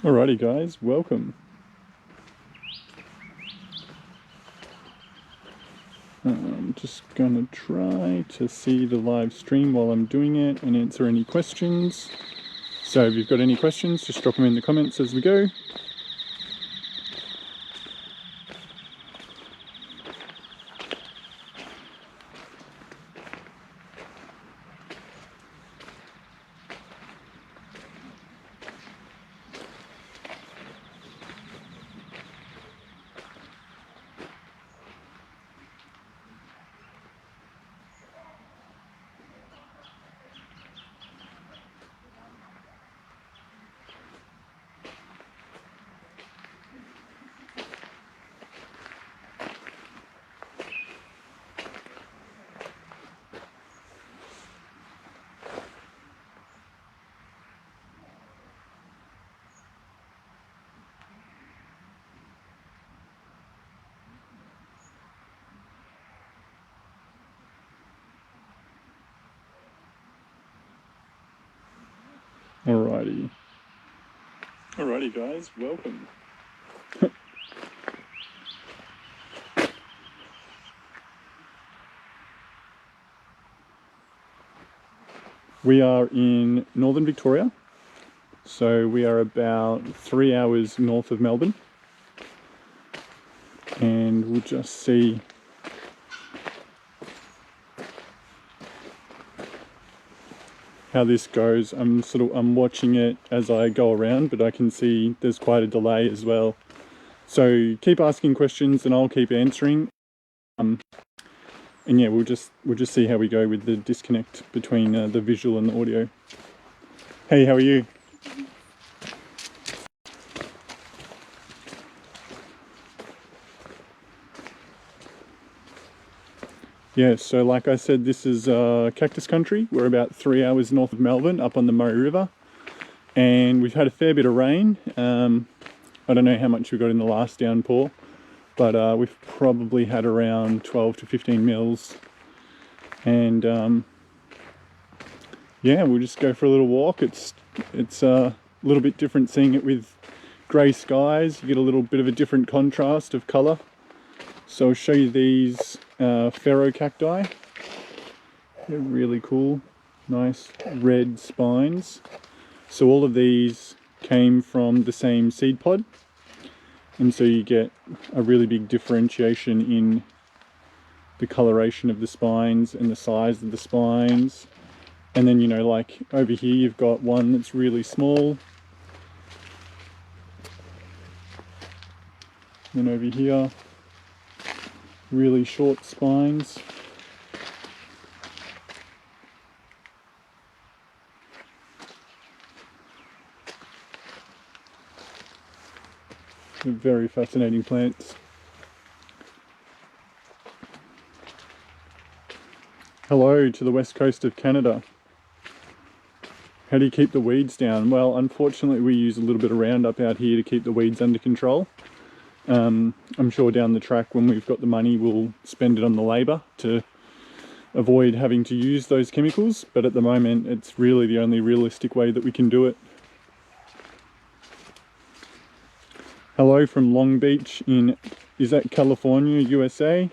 Alrighty guys, welcome. I'm just gonna try to see the live stream while I'm doing it and answer any questions. So if you've got any questions, just drop them in the comments as we go. Alrighty guys, welcome. We are in northern Victoria, so we are about 3 hours north of Melbourne, and we'll just see how this goes. I'm watching it as I go around, but I can see there's quite a delay as well. So keep asking questions and I'll keep answering. And yeah, we'll just see how we go with the disconnect between the visual and the audio. Hey, how are you? Yeah, so like I said, this is cactus country. We're about 3 hours north of Melbourne, up on the Murray River, and we've had a fair bit of rain. I don't know how much we got in the last downpour, but we've probably had around 12 to 15 mils. And yeah, we'll just go for a little walk. It's a little bit different seeing it with grey skies. You get a little bit of a different contrast of colour. So I'll show you these pharaoh cacti. They're really cool, nice red spines. So all of these came from the same seed pod, and so you get a really big differentiation in the coloration of the spines and the size of the spines. And then, you know, like over here you've got one that's really small, and over here really short spines. They're very fascinating plants. Hello to the west coast of Canada. How do you keep the weeds down? Well, unfortunately we use a little bit of Roundup out here to keep the weeds under control. I'm sure down the track when we've got the money we'll spend it on the labour to avoid having to use those chemicals, but at the moment it's really the only realistic way that we can do it. Hello from Long Beach in, is that California, USA?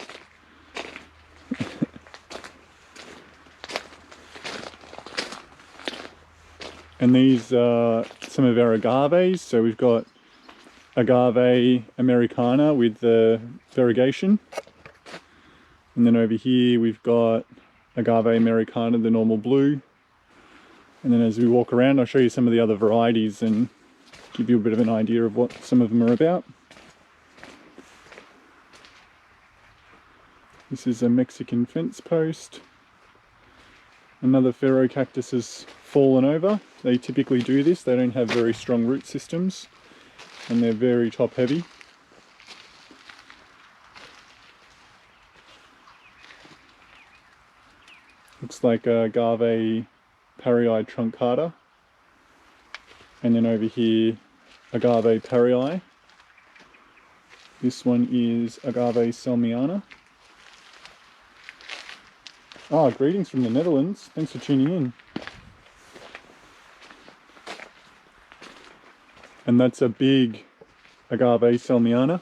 And these are some of our agaves. So we've got agave americana with the variegation. And then over here we've got agave americana, the normal blue. And then as we walk around, I'll show you some of the other varieties and give you a bit of an idea of what some of them are about. This is a Mexican fence post. Another pharaoh cactus has fallen over. They typically do this. They don't have very strong root systems and they're very top heavy. Looks like agave parrii truncata. And then over here, agave parrii. This one is agave salmiana. Ah, greetings from the Netherlands. Thanks for tuning in. And that's a big agave salmiana.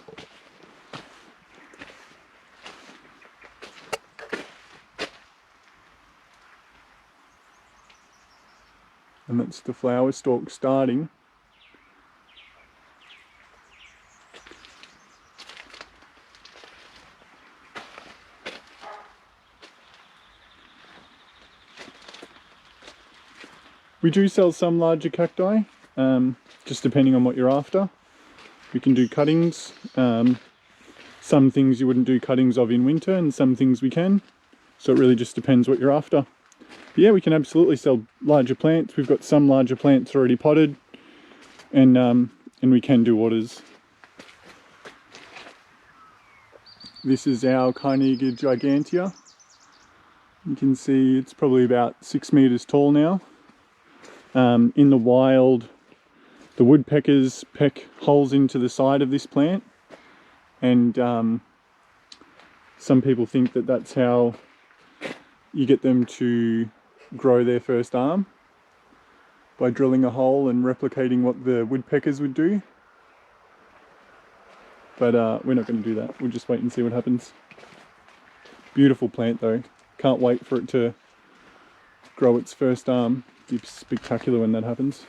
And that's the flower stalk starting. We do sell some larger cacti, just depending on what you're after. We can do cuttings. Some things you wouldn't do cuttings of in winter, and some things we can. So it really just depends what you're after. But yeah, we can absolutely sell larger plants. We've got some larger plants already potted, and we can do orders. This is our Carnegie gigantea. You can see it's probably about 6 meters tall now. In the wild, the woodpeckers peck holes into the side of this plant, and some people think that that's how you get them to grow their first arm, by drilling a hole and replicating what the woodpeckers would do. But we're not going to do that. We'll just wait and see what happens. Beautiful plant though. Can't wait for it to grow its first arm. It'll be spectacular when that happens.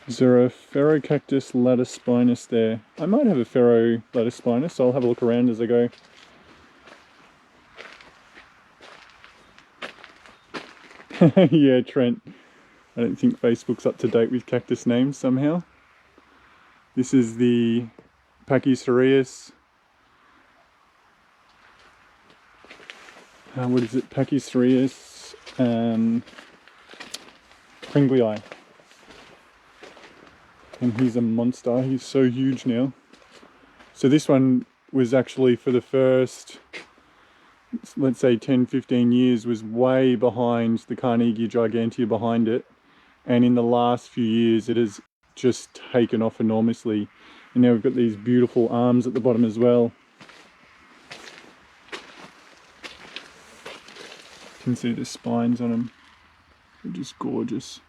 Is there a Cactus latispinus there? I might have a latispinus, so I'll have a look around as I go. Yeah, Trent. I don't think Facebook's up to date with cactus names somehow. This is the Pachycereus. What is it? Pachycereus Pringlei. And he's a monster. He's so huge now. So this one was actually for the first, let's say 10-15 years, was way behind the Carnegie gigantea behind it. And in the last few years it has just taken off enormously. And now we've got these beautiful arms at the bottom as well. You can see the spines on them. They're just gorgeous.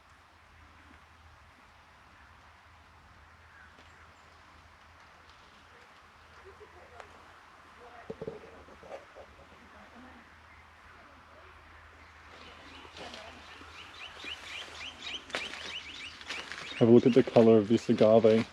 Have a look at the colour of this agave.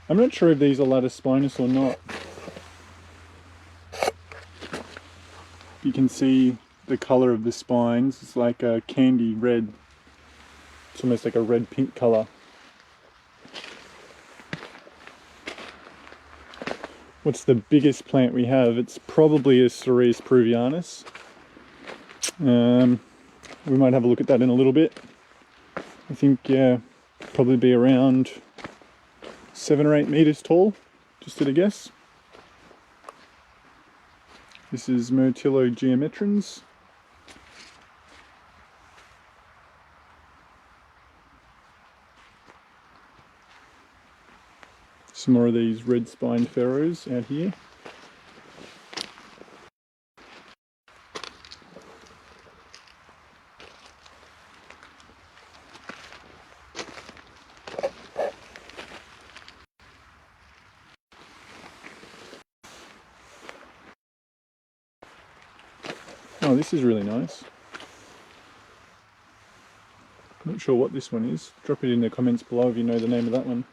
I'm not sure if these are latispinus or not. You can see the colour of the spines. It's like a candy red. It's almost like a red-pink colour. What's the biggest plant we have? It's probably a Cereus peruvianus. We might have a look at that in a little bit. I think, yeah, probably be around 7 or 8 meters tall, just at a guess. This is Myrtillo geometrans. Some more of these red spined pharaohs out here. Oh, this is really nice. Not sure what this one is. Drop it in the comments below if you know the name of that one.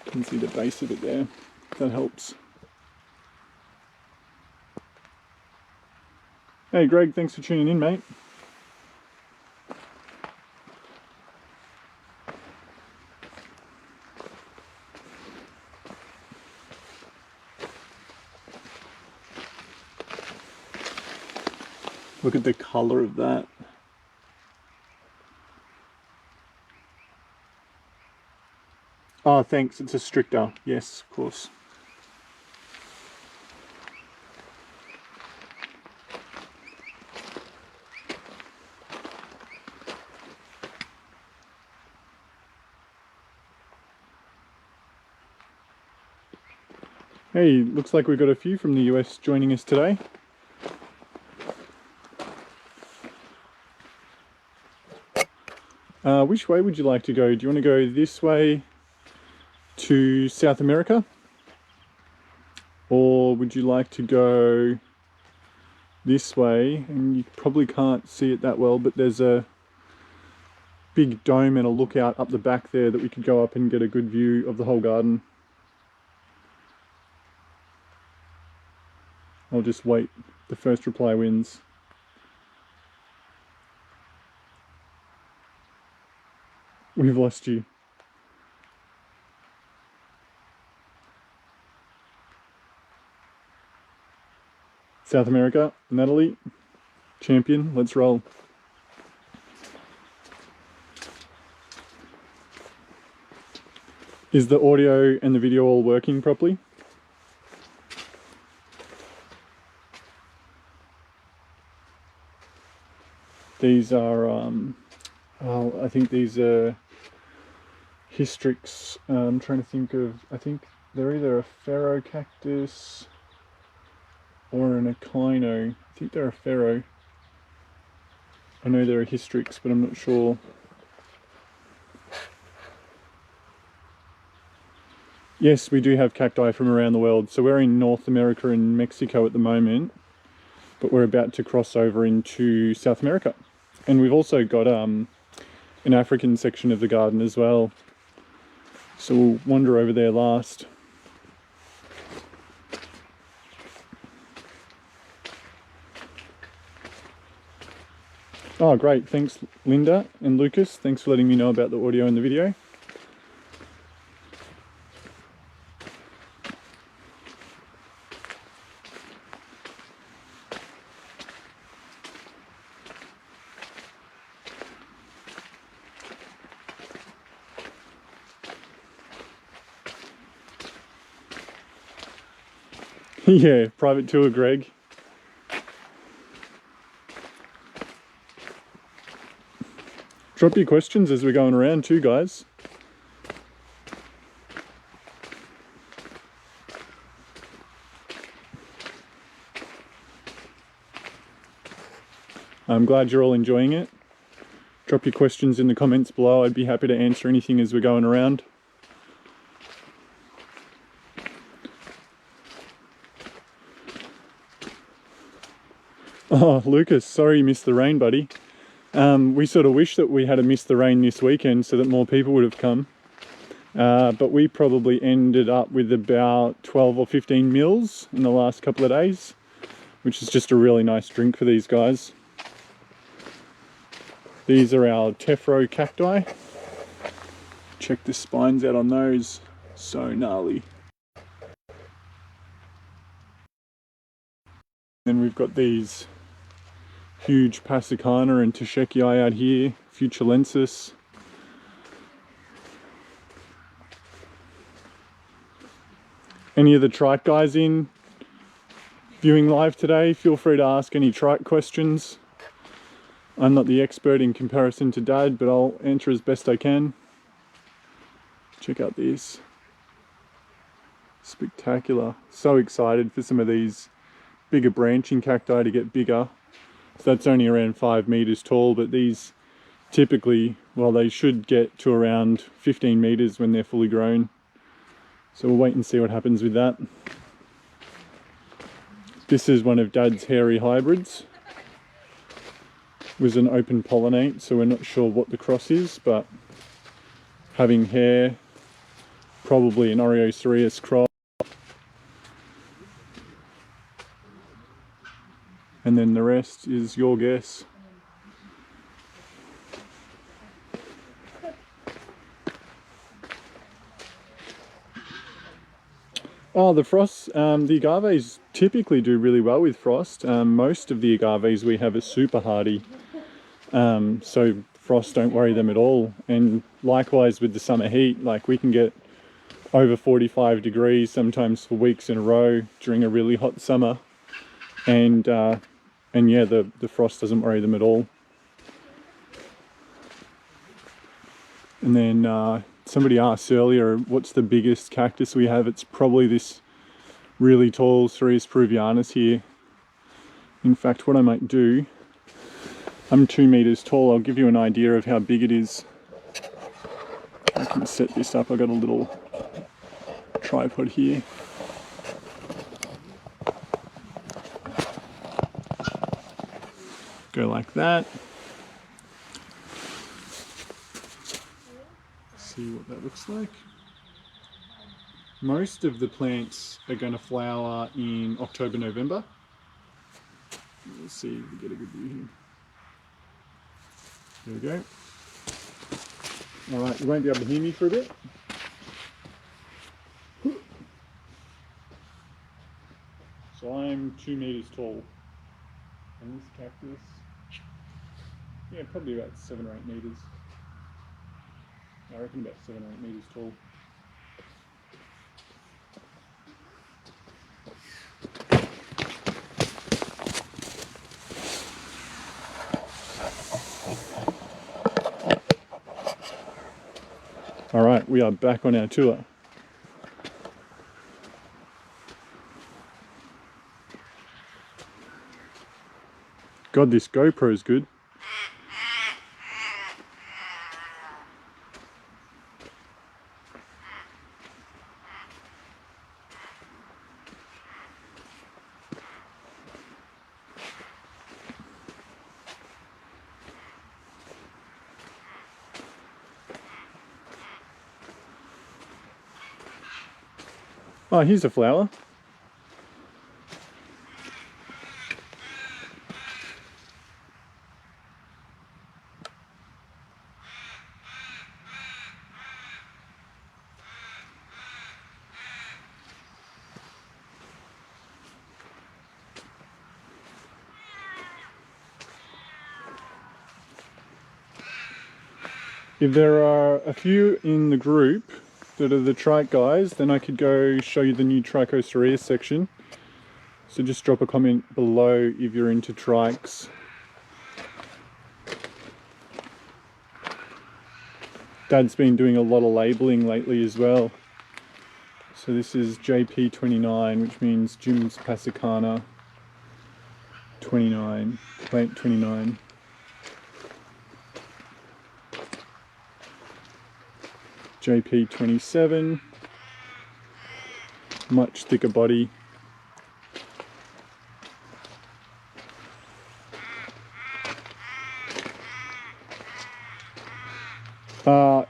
You can see the base of it there. That helps. Hey Greg, thanks for tuning in, mate. Look at the colour of that. Oh, thanks. It's a stricter. Yes, of course. Hey, looks like we've got a few from the US joining us today. Which way would you like to go? Do you want to go this way to South America? Or would you like to go this way? And you probably can't see it that well, but there's a big dome and a lookout up the back there that we could go up and get a good view of the whole garden. I'll just wait. The first reply wins. We've lost you. South America, Natalie, champion, let's roll. Is the audio and the video all working properly? These are, I think these are Hystrix. I'm trying to think of, I think they're either a Pharaoh cactus or an eclino. I think they're a Pharaoh. I know they're a Hystrix, but I'm not sure. Yes, we do have cacti from around the world. So we're in North America and Mexico at the moment, but we're about to cross over into South America. And we've also got an African section of the garden as well. So we'll wander over there last. Oh, great. Thanks, Linda and Lucas. Thanks for letting me know about the audio and the video. Yeah, private tour, Greg. Drop your questions as we're going around too, guys. I'm glad you're all enjoying it. Drop your questions in the comments below. I'd be happy to answer anything as we're going around. Oh, Lucas, sorry you missed the rain, buddy. We sort of wish that we had missed the rain this weekend so that more people would have come. But we probably ended up with about 12 or 15 mils in the last couple of days, which is just a really nice drink for these guys. These are our Tephro cacti. Check the spines out on those, so gnarly. Then we've got these huge Passacana and Tashekii out here, Futurensis. Any of the trike guys in viewing live today, feel free to ask any trike questions. I'm not the expert in comparison to Dad, but I'll answer as best I can. Check out this. Spectacular. So excited for some of these bigger branching cacti to get bigger. So that's only around 5 meters tall, but these typically, well, they should get to around 15 meters when they're fully grown. So we'll wait and see what happens with that. This is one of Dad's hairy hybrids. It was an open pollinate, so we're not sure what the cross is, but having hair, probably an Oreocereus cross. And then the rest is your guess. Oh, the frost, the agaves typically do really well with frost. Most of the agaves we have are super hardy, so frost don't worry them at all. And likewise with the summer heat, like we can get over 45 degrees sometimes for weeks in a row during a really hot summer. And yeah, the frost doesn't worry them at all. And then somebody asked earlier, what's the biggest cactus we have? It's probably this really tall Cereus peruvianus here. In fact, what I might do, I'm 2 meters tall. I'll give you an idea of how big it is. I can set this up. I've got a little tripod here. Go like that. See what that looks like. Most of the plants are going to flower in October, November. Let's see if we get a good view here. There we go. All right, you won't be able to hear me for a bit. So I'm 2 meters tall. And this cactus, yeah, probably about 7 or 8 meters. I reckon about 7 or 8 meters tall. All right, we are back on our tour. God, this GoPro is good. Oh, here's a flower. If there are a few in the group that are the trike guys, then I could go show you the new Trichocereus section. So just drop a comment below if you're into trikes. Dad's been doing a lot of labeling lately as well. So this is JP29, which means Jim's Passacana 29, plant 29. JP27, much thicker body.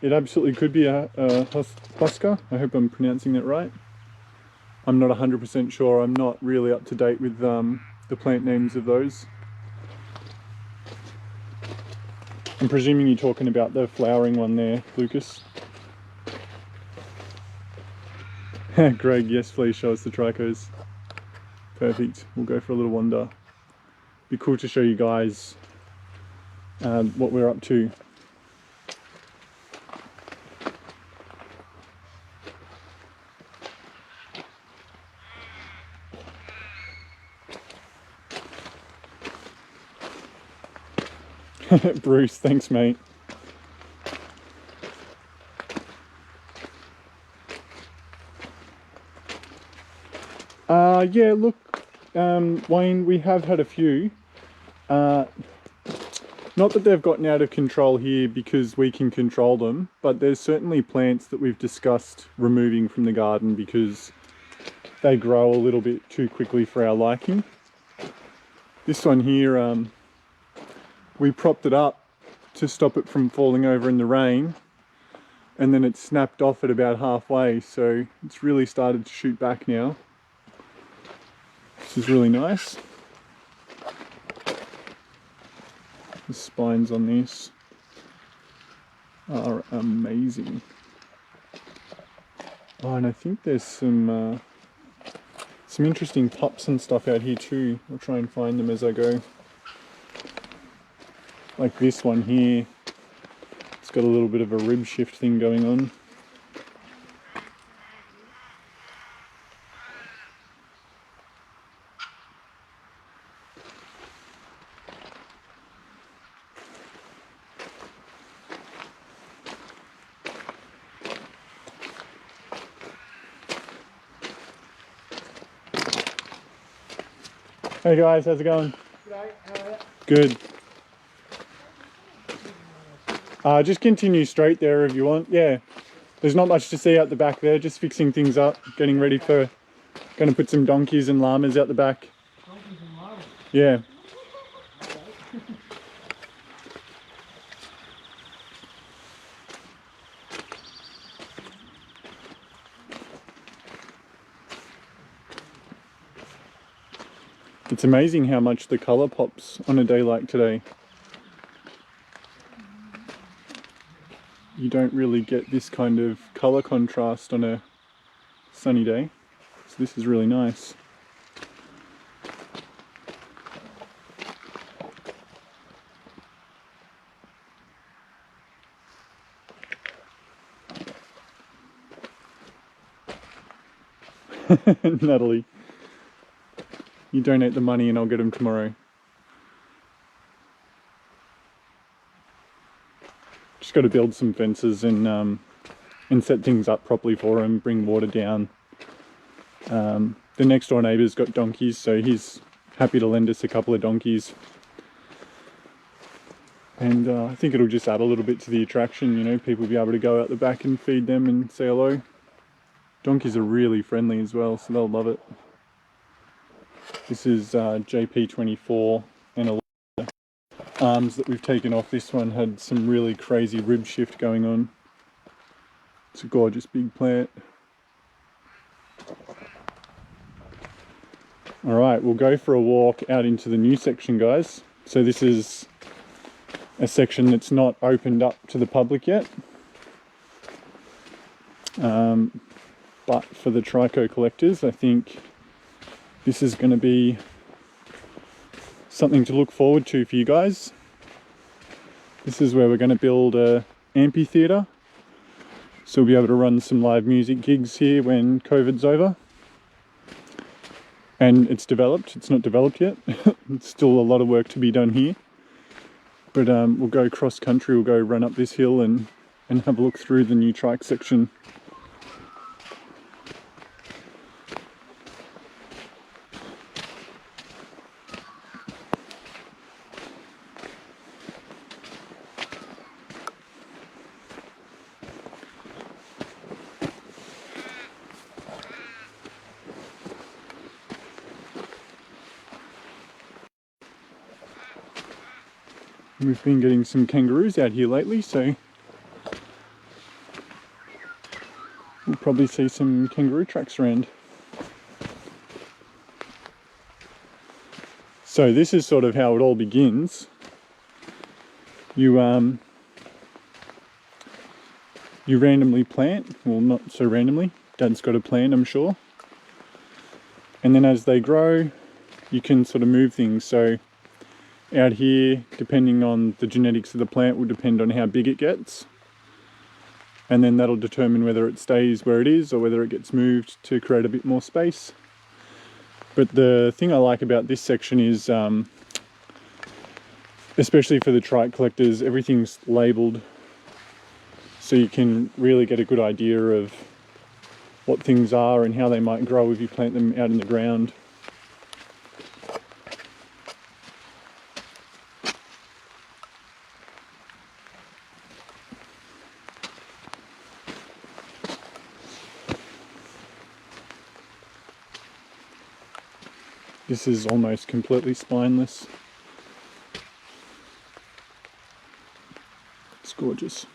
It absolutely could be a Huska. I hope I'm pronouncing that right. I'm not 100% sure. I'm not really up to date with the plant names of those. I'm presuming you're talking about the flowering one there, Lucas. Greg, yes please show us the trichos. Perfect, we'll go for a little wander. Be cool to show you guys what we're up to. Bruce, thanks mate. Yeah, look, Wayne, we have had a few. Not that they've gotten out of control here because we can control them, but there's certainly plants that we've discussed removing from the garden because they grow a little bit too quickly for our liking. This one here, we propped it up to stop it from falling over in the rain, and then it snapped off at about halfway, so it's really started to shoot back now. This is really nice. The spines on this are amazing. Oh, and I think there's some interesting pups and stuff out here too. I'll try and find them as I go. Like this one here. It's got a little bit of a rib shift thing going on. Hey guys, how's it going? Good. Just continue straight there if you want. Yeah, there's not much to see out the back there, just fixing things up, getting ready for, going to put some donkeys and llamas out the back. Donkeys and llamas? Yeah. It's amazing how much the colour pops on a day like today. You don't really get this kind of colour contrast on a sunny day, so this is really nice. Natalie, you donate the money and I'll get them tomorrow. Just got to build some fences and set things up properly for him, bring water down. The next door neighbour's got donkeys, so he's happy to lend us a couple of donkeys. And I think it'll just add a little bit to the attraction, you know, people will be able to go out the back and feed them and say hello. Donkeys are really friendly as well, so they'll love it. This is JP24 and a arms that we've taken off. This one had some really crazy rib shift going on. It's a gorgeous big plant. Alright, we'll go for a walk out into the new section, guys. So this is a section that's not opened up to the public yet. But for the trico collectors, I think this is going to be something to look forward to for you guys. This is where we're going to build a amphitheatre. So we'll be able to run some live music gigs here when COVID's over. And it's developed, it's not developed yet. It's still a lot of work to be done here. But we'll go cross country, we'll go run up this hill and have a look through the new trike section. We've been getting some kangaroos out here lately, so we'll probably see some kangaroo tracks around. So this is sort of how it all begins. You randomly plant, well not so randomly, Dad's got a plan I'm sure. And then as they grow, you can sort of move things. So out here, depending on the genetics of the plant, will depend on how big it gets. And then that'll determine whether it stays where it is or whether it gets moved to create a bit more space. But the thing I like about this section is, especially for the trike collectors, everything's labelled. So you can really get a good idea of what things are and how they might grow if you plant them out in the ground. This is almost completely spineless. It's gorgeous.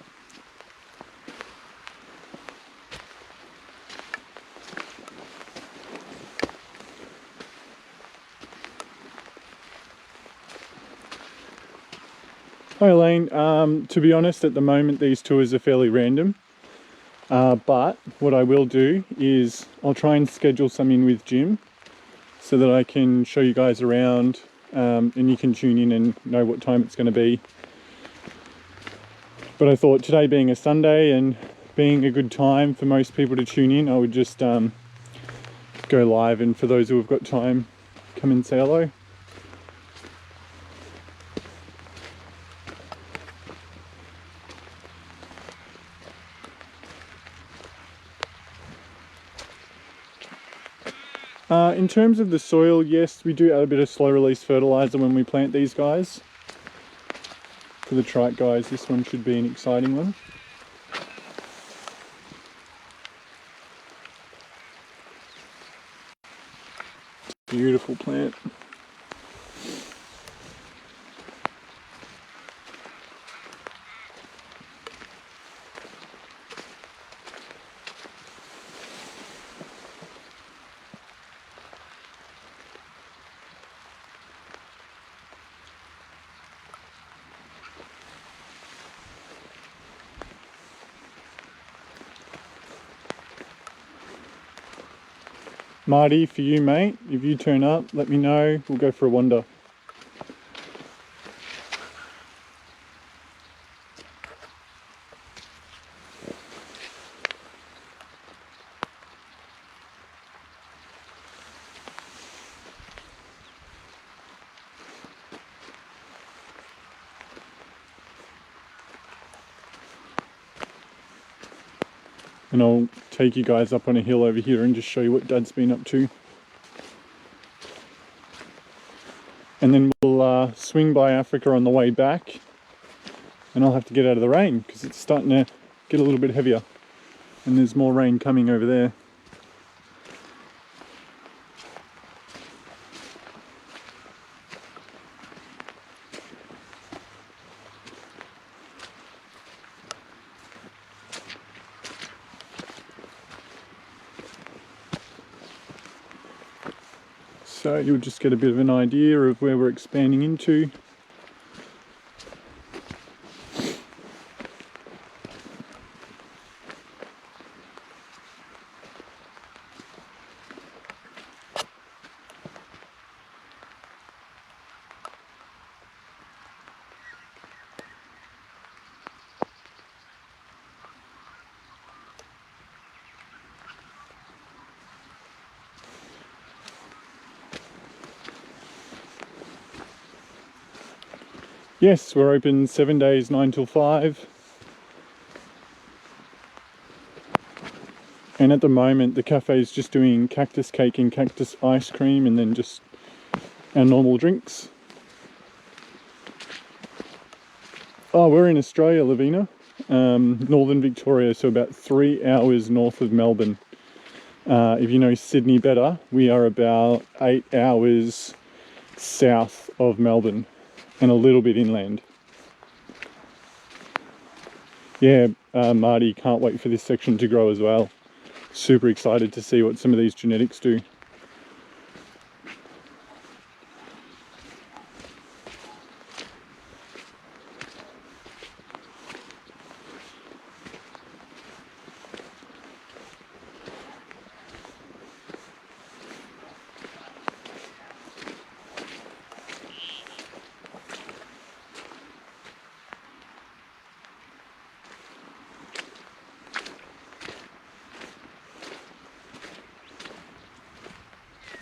Hi Elaine, to be honest at the moment these tours are fairly random, but what I will do is I'll try and schedule some in with Jim so that I can show you guys around and you can tune in and know what time it's going to be. But I thought today being a Sunday and being a good time for most people to tune in, I would just go live, and for those who have got time, come and say hello. In terms of the soil, yes, we do add a bit of slow release fertilizer when we plant these guys. For the trike guys, this one should be an exciting one. Beautiful plant. Marty, for you mate, if you turn up, let me know, we'll go for a wander. And I'll take you guys up on a hill over here and just show you what Dad's been up to. And then we'll swing by Africa on the way back, and I'll have to get out of the rain because it's starting to get a little bit heavier and there's more rain coming over there. So you'll just get a bit of an idea of where we're expanding into. Yes, we're open 7 days, 9 till 5. And at the moment, the cafe is just doing cactus cake and cactus ice cream, and then just our normal drinks. Oh, we're in Australia, Lavina. Northern Victoria, so about 3 hours north of Melbourne. If you know Sydney better, we are about 8 hours south of Melbourne. And a little bit inland. Yeah, Marty, can't wait for this section to grow as well. Super excited to see what some of these genetics do.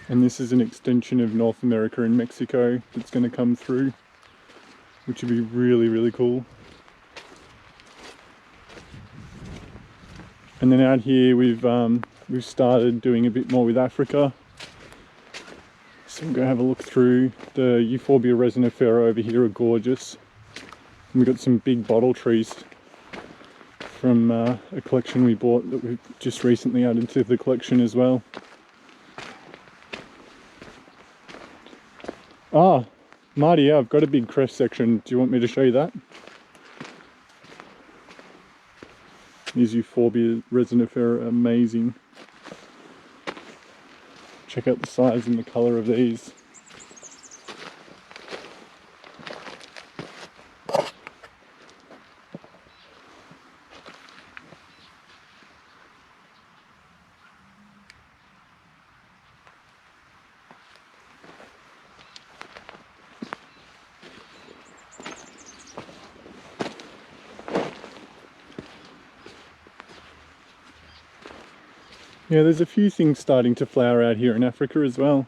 And this is an extension of North America and Mexico that's going to come through, which would be really, really cool. And then out here we've started doing a bit more with Africa. So we'll go have a look through. The Euphorbia resinifera over here are gorgeous. And we've got some big bottle trees from a collection we bought that we've just recently added to the collection as well. Ah, Marty, yeah, I've got a big crest section. Do you want me to show you that? These Euphorbia resinifera are amazing. Check out the size and the colour of these. Yeah, there's a few things starting to flower out here in Africa as well.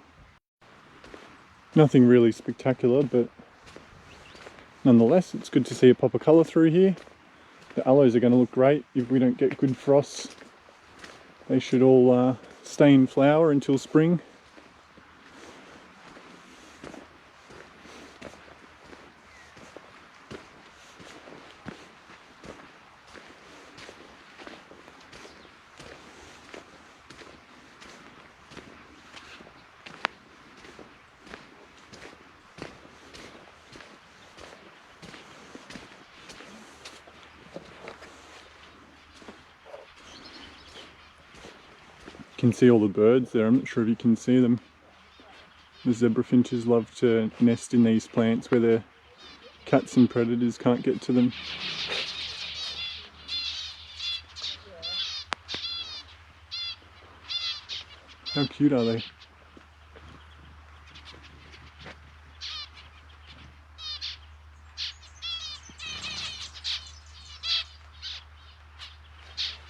Nothing really spectacular, but nonetheless, it's good to see a pop of colour through here. The aloes are going to look great if we don't get good frosts. They should all stay in flower until spring. can see all the birds there. I'm not sure if you can see them. The zebra finches love to nest in these plants where the cats and predators can't get to them. How cute are they?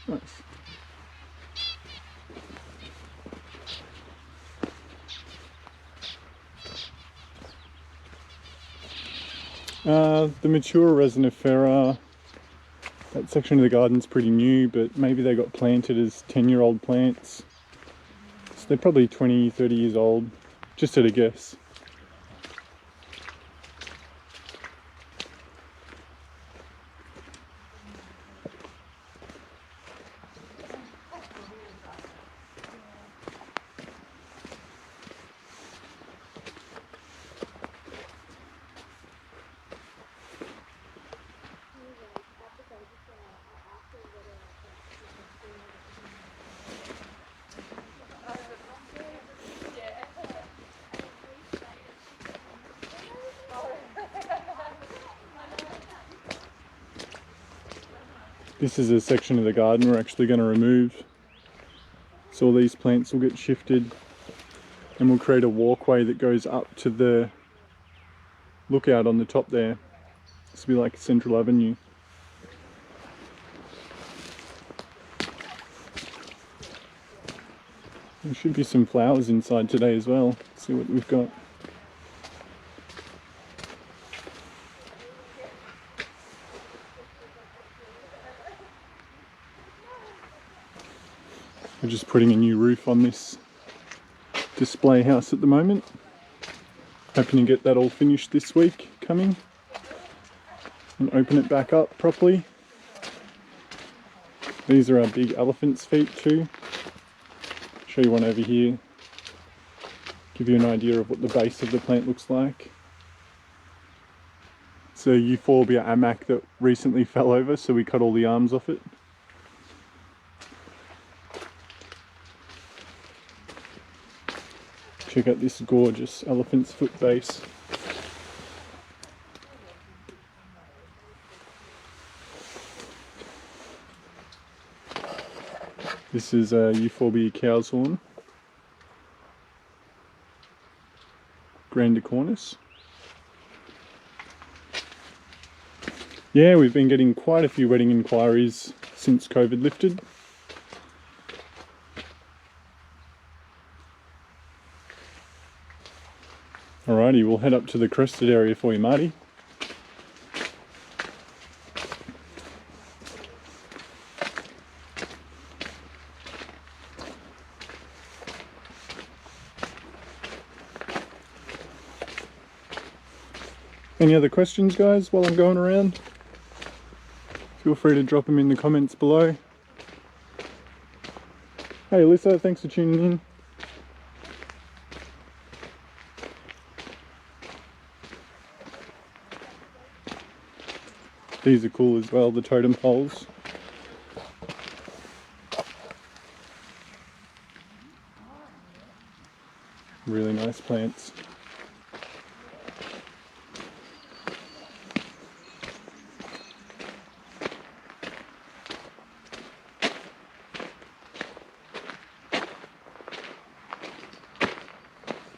Nice. The mature resinifera, that section of the garden's pretty new, but maybe they got planted as 10-year-old plants. So they're probably 20, 30 years old, just at a guess. This is a section of the garden we're actually going to remove. So all these plants will get shifted and we'll create a walkway that goes up to the lookout on the top there. This will be like Central Avenue. There should be some flowers inside today as well. Let's see what we've got. We're just putting a new roof on this display house at the moment. Hoping to get that all finished this week coming and open it back up properly. These are our big elephant's feet too. Show you one over here. Give you an idea of what the base of the plant looks like. It's a Euphorbia amac that recently fell over, so we cut all the arms off it. Check out this gorgeous elephant's foot base. This is a Euphorbia cow's horn. Grandicornis. Yeah, we've been getting quite a few wedding inquiries since COVID lifted. Alrighty, we'll head up to the crested area for you, Marty. Any other questions, guys, while I'm going around? Feel free to drop them in the comments below. Hey Alyssa, thanks for tuning in. These are cool as well, the totem poles. Really nice plants.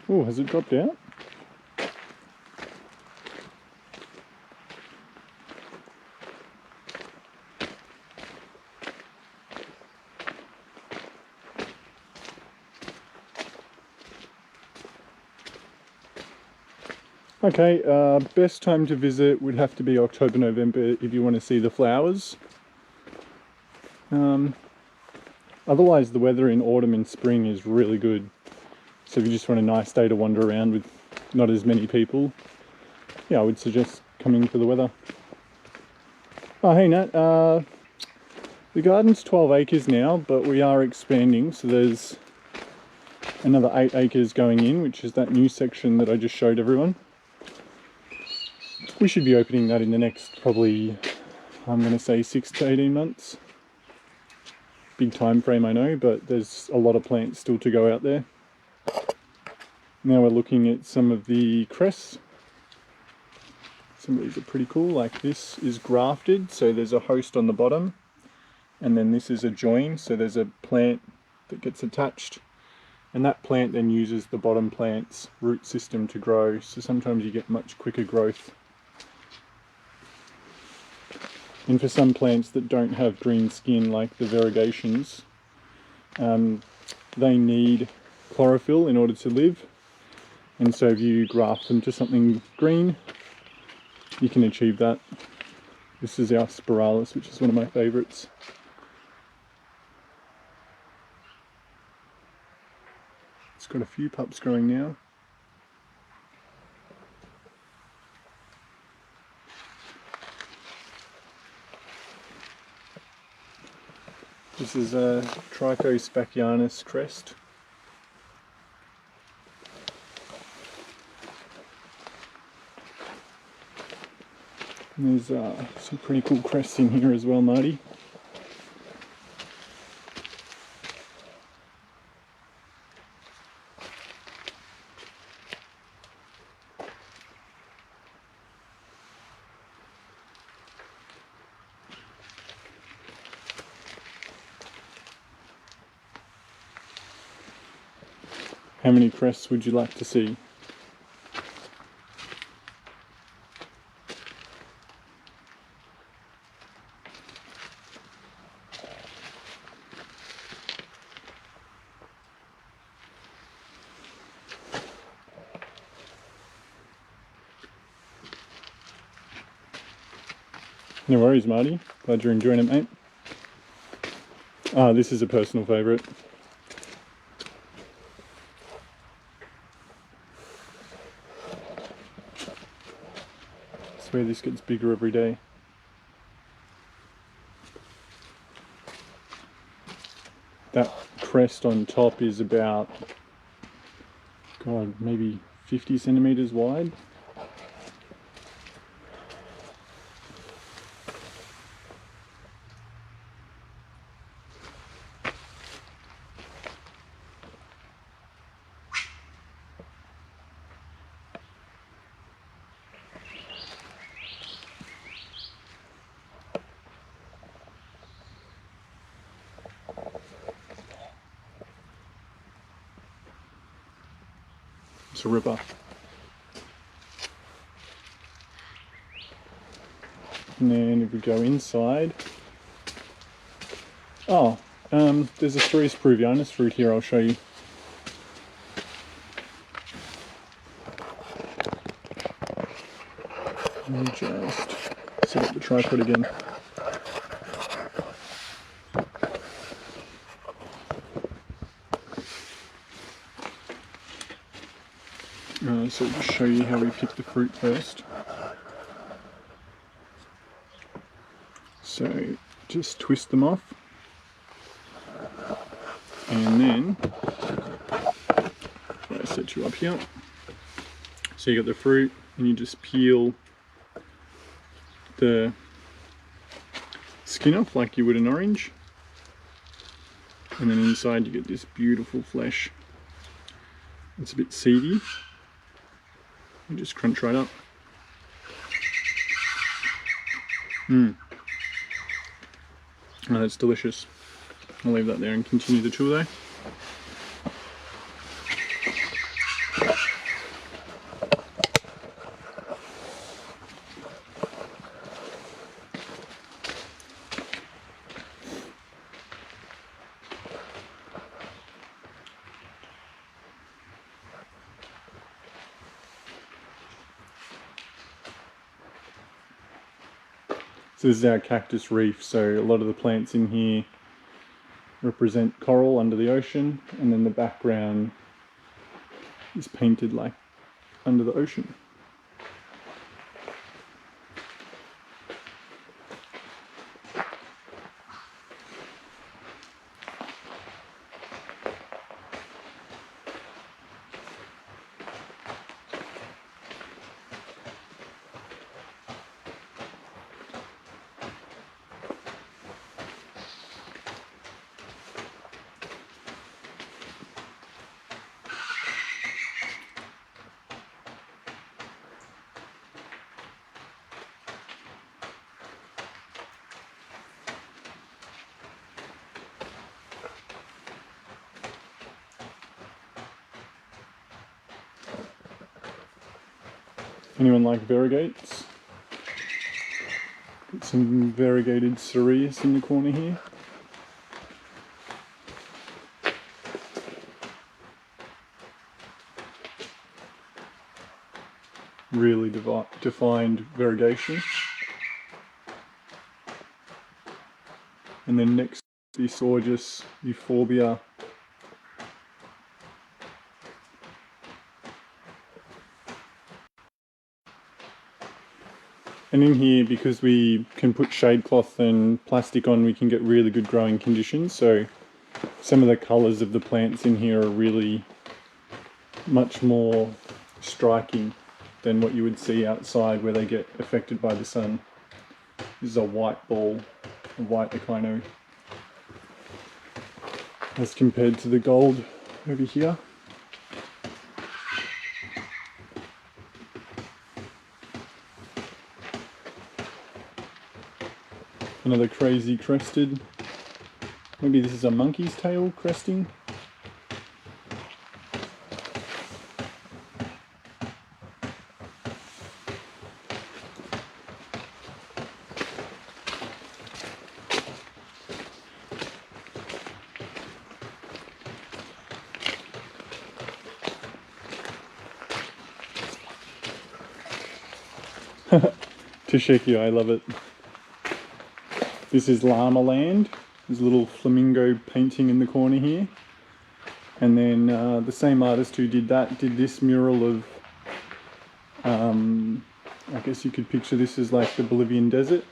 Oh, has it dropped out? Okay, best time to visit would have to be October, November if you want to see the flowers. Otherwise the weather in autumn and spring is really good. So if you just want a nice day to wander around with not as many people, yeah, I would suggest coming for the weather. Oh, hey Nat, the garden's 12 acres now, but we are expanding, so there's another 8 acres going in, which is that new section that I just showed everyone. We should be opening that in the next probably, I'm going to say 6 to 18 months. big time frame, I know, but there's a lot of plants still to go out there. Now we're looking at some of the crests. Some of these are pretty cool, like this is grafted, so there's a host on the bottom, and then this is a join, so there's a plant that gets attached, and that plant then uses the bottom plant's root system to grow, so sometimes you get much quicker growth. And for some plants that don't have green skin, like the variegations, they need chlorophyll in order to live, and so if you graft them to something green, you can achieve that. This is our spiralis, which is one of my favourites. It's got a few pups growing now. This is a Trichospacianus crest. And there's some pretty cool crests in here as well, Marty. How many crests would you like to see? No worries, Marty. Glad you're enjoying it, mate. Ah, this is a personal favourite. I swear this gets bigger every day. That crest on top is about, God, maybe 50 centimetres wide. It's a ripper. And then if we go inside, there's a Cereus peruvianus fruit here. I'll show you. Let me just set up the tripod again. So I'll just show you how we pick the fruit first. So just twist them off, and then I set you up here. So you got the fruit, and you just peel the skin off like you would an orange, and then inside you get this beautiful flesh. It's a bit seedy. You just crunch right up. Oh, that's delicious. I'll leave that there and continue the tour though. So this is our cactus reef, so a lot of the plants in here represent coral under the ocean, and then the background is painted like under the ocean. Anyone like variegates? Got some variegated cereus in the corner here. Really defined variegation. And then next, the Sorgus euphorbia. And in here, because we can put shade cloth and plastic on, we can get really good growing conditions. So some of the colours of the plants in here are really much more striking than what you would see outside where they get affected by the sun. This is a white ball, a white echino, as compared to the gold over here. Another crazy crested. Maybe this is a monkey's tail cresting. Tosheki, I love it. This is Llama Land. There's a little flamingo painting in the corner here. And then the same artist who did that did this mural of, I guess you could picture this as like the Bolivian desert.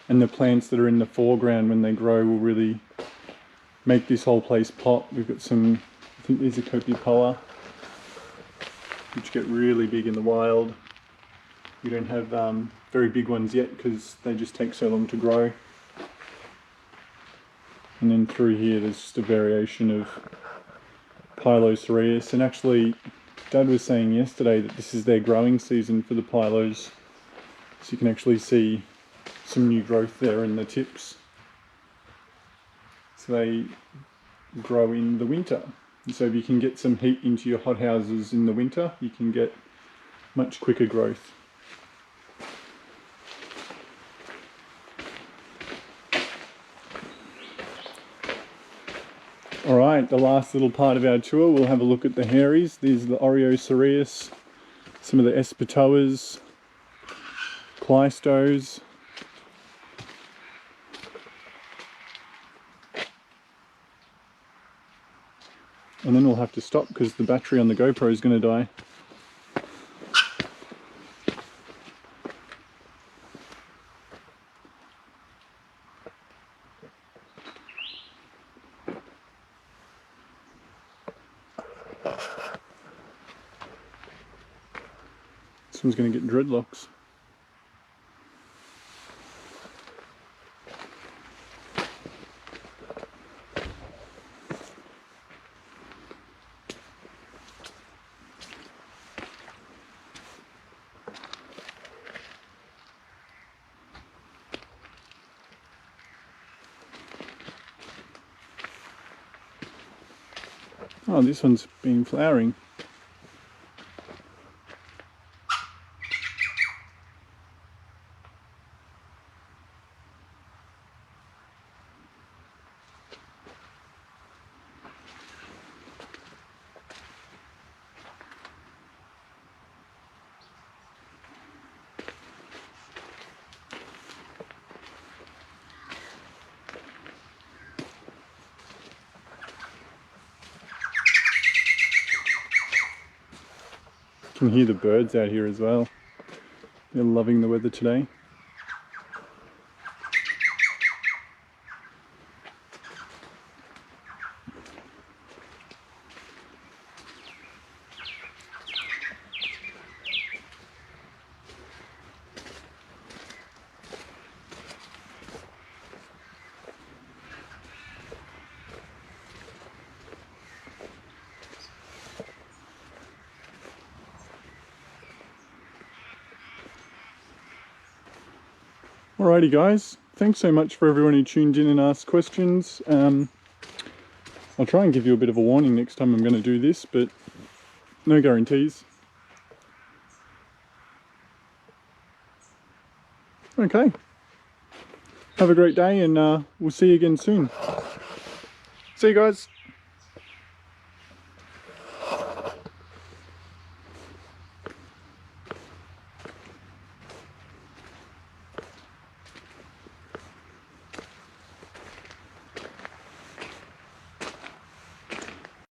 And the plants that are in the foreground when they grow will really make this whole place pop. We've got some, I think these are Copiapoa, which get really big in the wild. We don't have very big ones yet because they just take so long to grow. And then through here there's just a variation of Pilocereus. And actually Dad was saying yesterday that this is their growing season for the Pilos. So you can actually see some new growth there in the tips. So they grow in the winter. And so if you can get some heat into your hothouses in the winter, you can get much quicker growth. Alright, the last little part of our tour, we'll have a look at the hairies. These are the Oreocereus, some of the Espatoas, Clystos. And then we'll have to stop because the battery on the GoPro is going to die. This one's going to get dreadlocks. Oh, this one's been flowering. You can hear the birds out here as well. They're loving the weather today. Alrighty guys, thanks so much for everyone who tuned in and asked questions. I'll try and give you a bit of a warning next time I'm going to do this, but no guarantees. Okay. Have a great day, and we'll see you again soon. See you guys.